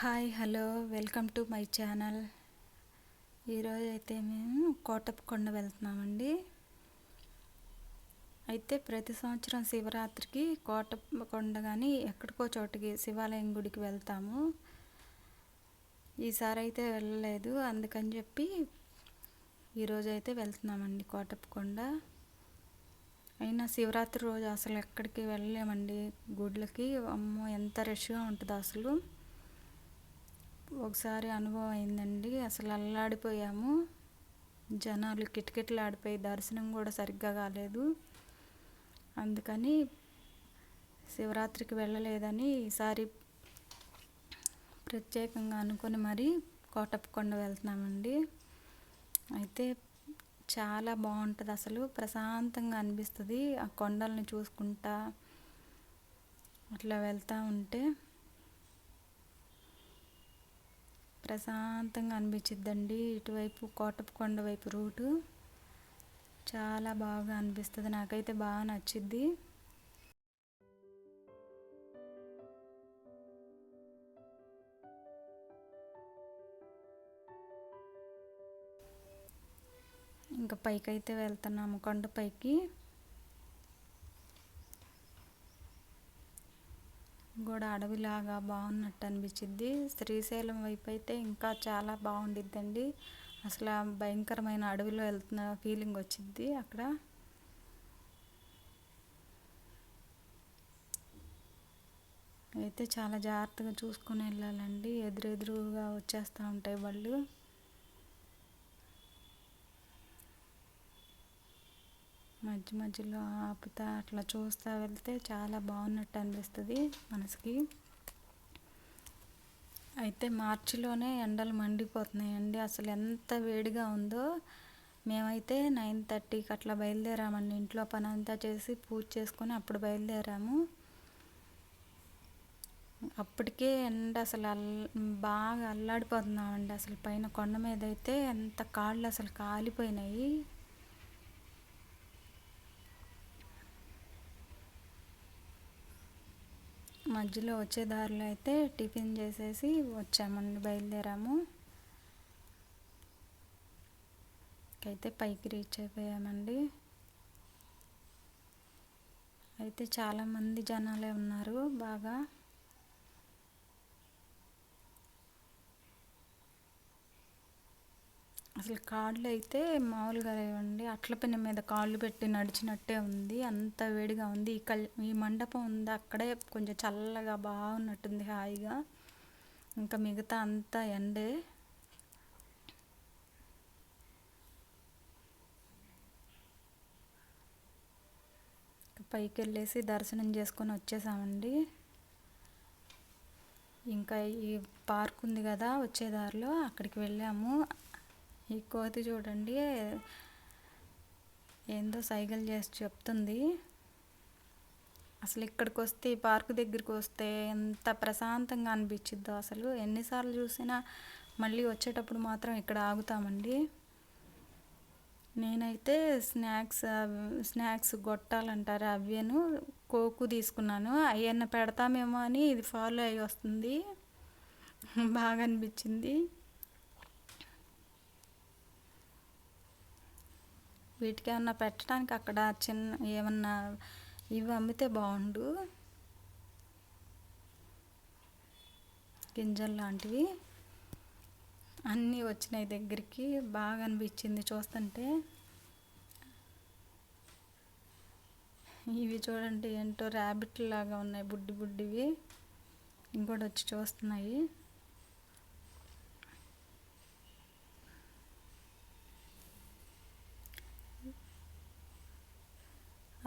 Hi hello welcome to my channel. ఈరోజు అయితే మేము కోటప్పకొండ వెళ్తున్నామండి. అయితే ప్రతి సంవత్సరం శివరాత్రికి కోటప్పకొండ కానీ ఎక్కడికో చోటికి శివాలయం గుడికి వెళ్తాము. ఈసారి అయితే వెళ్ళలేదు, అందుకని చెప్పి ఈరోజు అయితే వెళ్తున్నామండి కోటప్పకొండ. అయినా శివరాత్రి రోజు అసలు ఎక్కడికి వెళ్ళలేమండి గుడ్లకి. అమ్మో ఎంత రష్గా ఉంటుందో అసలు. ఒకసారి అనుభవం అయిందండి, అసలు అల్లాడిపోయాము. జనాలు కిటకిటలాడిపోయి దర్శనం కూడా సరిగ్గా కాలేదు. అందుకని శివరాత్రికి వెళ్ళలేదని ఈసారి ప్రత్యేకంగా అనుకొని మరీ కోటప్పకొండ వెళ్తున్నామండి. అయితే చాలా బాగుంటుంది, అసలు ప్రశాంతంగా అనిపిస్తుంది ఆ కొండల్ని చూసుకుంటా అట్లా వెళ్తూ ఉంటే. ప్రశాంతంగా అనిపించిద్దండి. ఇటువైపు కోటప్పకొండ వైపు రూటు చాలా బాగా అనిపిస్తుంది, నాకైతే బాగా నచ్చిద్ది. ఇంకా పైకైతే వెళ్తున్నాము, కొండపైకి. కూడా అడవిలాగా బాగున్నట్టు అనిపించిద్ది. శ్రీశైలం వైపు అయితే ఇంకా చాలా బాగుండిద్దండి. అసలు భయంకరమైన అడవిలో వెళ్తున్న ఫీలింగ్ వచ్చిద్ది అక్కడ. అయితే చాలా జాగ్రత్తగా చూసుకొని వెళ్ళాలండి, ఎదురెదురుగా వచ్చేస్తూ ఉంటాయి వాళ్ళు. మధ్య మధ్యలో ఆపుతా అట్లా చూస్తూ వెళ్తే చాలా బాగున్నట్టు అనిపిస్తుంది మనసుకి. అయితే మార్చిలోనే ఎండలు మండిపోతున్నాయండి, అసలు ఎంత వేడిగా ఉందో. మేమైతే 9:30కి అట్లా బయలుదేరామండి. ఇంట్లో పని అంతా చేసి పూజ చేసుకొని అప్పుడు బయలుదేరాము. అప్పటికే ఎండ అసలు బాగా అల్లాడిపోతున్నామండి. అసలు పైన కొండ మీద అయితే ఎంత కాళ్ళు అసలు కాలిపోయినాయి. మధ్యలో వచ్చే దారిలో అయితే టిఫిన్ చేసేసి వచ్చామండి, బయలుదేరాము. అయితే పైకి రీచ్ అయిపోయామండి. అయితే చాలామంది జనాలే ఉన్నారు బాగా. అసలు కాళ్ళు అయితే మామూలుగా లేవండి, అట్ల పని మీద కాళ్ళు పెట్టి నడిచినట్టే ఉంది, అంత వేడిగా ఉంది. ఈ మండపం ఉంది అక్కడే కొంచెం చల్లగా బాగున్నట్టుంది, హాయిగా. ఇంకా మిగతా అంతా ఎండే. పైకి వెళ్ళేసి దర్శనం చేసుకొని వచ్చేసామండి. ఇంకా ఈ పార్క్ ఉంది కదా వచ్చే దారిలో, అక్కడికి వెళ్ళాము. ఈ కోతి చూడండి ఏందో సైగలు చేసి చెప్తుంది. అసలు ఇక్కడికి వస్తే, ఈ పార్కు దగ్గరికి వస్తే ఎంత ప్రశాంతంగా అనిపించిద్దో అసలు. ఎన్నిసార్లు చూసినా మళ్ళీ వచ్చేటప్పుడు మాత్రం ఇక్కడ ఆగుతామండి. నేనైతే స్నాక్స్ గొట్టాలంటారు అవేను కోకు తీసుకున్నాను. అవన్నీ పెడతామేమో అని ఇది ఫాలో అయ్యి వస్తుంది, బాగా అనిపించింది. వీటికి ఏమన్నా పెట్టడానికి అక్కడ చిన్న ఏమన్నా ఇవి అమ్మితే బాగుండు, గింజలు లాంటివి. అన్నీ వచ్చినాయి దగ్గరికి, బాగా అనిపించింది చూస్తుంటే. ఇవి చూడండి ఏంటో ర్యాబిట్ లాగా ఉన్నాయి, బుడ్డి బుడ్డివి. ఇంకోటి వచ్చి చూస్తున్నాయి.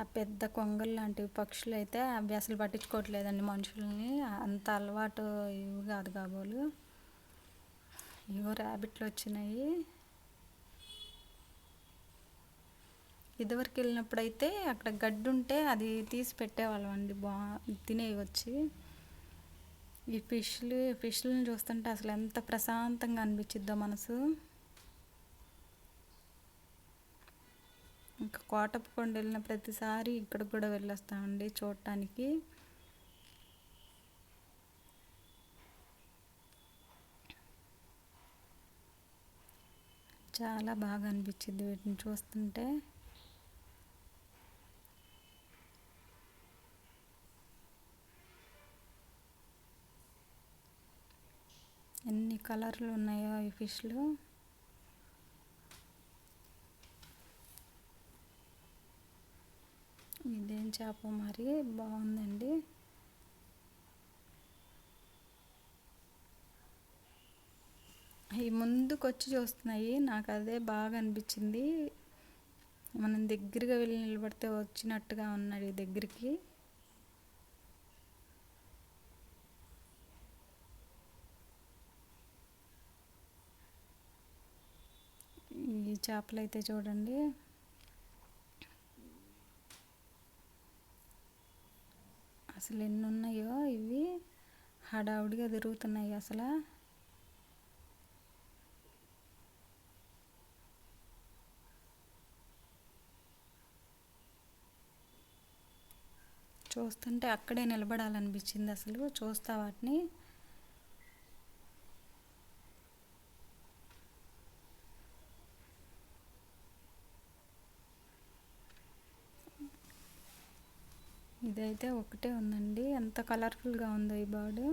ఆ పెద్ద కొంగలు లాంటివి పక్షులు అయితే అవి అసలు పట్టించుకోవట్లేదండి మనుషుల్ని, అంత అలవాటు ఇవి కాదు కాబోలు. ఇవో ర్యాబిట్లు వచ్చినాయి. ఇదివరకు వెళ్ళినప్పుడైతే అక్కడ గడ్డి ఉంటే అది తీసి పెట్టేవాళ్ళం అండి, తినేవి వచ్చి. ఈ ఫిష్లను చూస్తుంటే అసలు ఎంత ప్రశాంతంగా అనిపించిద్దో మనసు. ఇంకా కోటప్పకొండ వెళ్ళిన ప్రతిసారి ఇక్కడికి కూడా వెళ్ళొస్తామండి చూడటానికి. చాలా బాగా అనిపించింది వీటిని చూస్తుంటే. ఎన్ని కలర్లు ఉన్నాయో ఈ ఫిష్లు. ఇదేం చేప మరి, బాగుందండి. అవి ముందుకు వచ్చి చూస్తున్నాయి, నాకు అదే బాగా అనిపించింది. మనం దగ్గరగా వెళ్ళి నిలబడితే వచ్చినట్టుగా ఉన్నాడు ఈ దగ్గరికి. ఈ చేపలు అయితే చూడండి, అసలు ఎన్ని ఉన్నాయో. ఇవి హడావుడిగా తిరుగుతున్నాయి అసలు. చూస్తుంటే అక్కడే నిలబడాలనిపించింది అసలు, చూస్తా వాటిని. ఇదైతే ఒకటే ఉందండి, ఎంత కలర్ఫుల్గా ఉందో ఈ బర్డ్.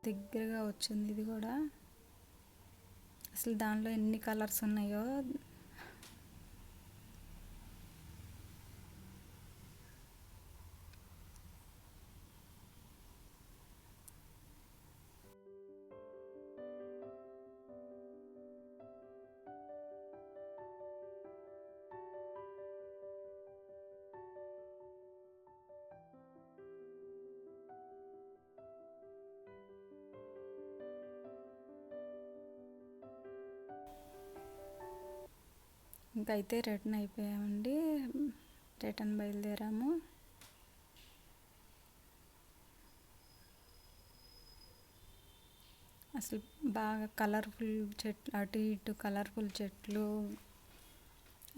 దగ్గరగా వచ్చింది ఇది కూడా. అసలు దానిలో ఎన్ని కలర్స్ ఉన్నాయో. ఇంకైతే రిటర్న్ అయిపోయామండి, రిటర్న్ బయలుదేరాము. అసలు బాగా కలర్ఫుల్ చెట్లు, అటు ఇటు కలర్ఫుల్ చెట్లు.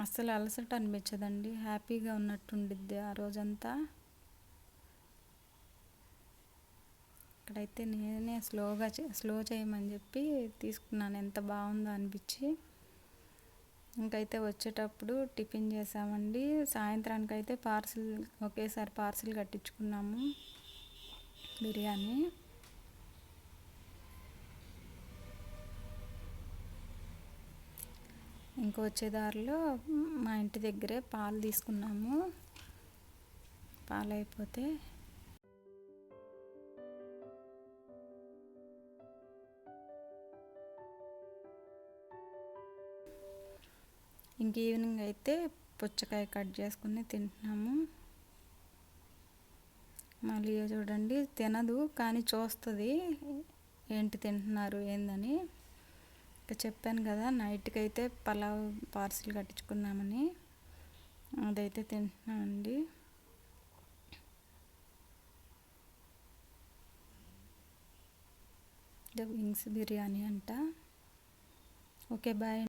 అస్సలు అలసట అనిపించదండి, హ్యాపీగా ఉన్నట్టుండిద్ది ఆ రోజంతా. ఇక్కడైతే నేనే స్లో చేయమని చెప్పి తీసుకున్నాను, ఎంత బాగుందో అనిపించి. ఇంకైతే వచ్చేటప్పుడు టిఫిన్ చేసామండి. సాయంత్రానికి అయితే ఒకేసారి పార్సిల్ కట్టించుకున్నాము బిర్యానీ. ఇంక వచ్చే దారిలో మా ఇంటి దగ్గరే పాలు తీసుకున్నాము. పాలు అయిపోతే ఇంక ఈవినింగ్ అయితే పుచ్చకాయ కట్ చేసుకుని తింటున్నాము. మళ్ళీ చూడండి, తినదు కానీ చూస్తుంది ఏంటి తింటున్నారు ఏందని. ఇంకా చెప్పాను కదా నైట్కి అయితే పలావ్ పార్సిల్ కట్టించుకున్నామని, అదైతే తింటున్నామండి. వింగ్స్ బిర్యానీ అంట. Okay, bye.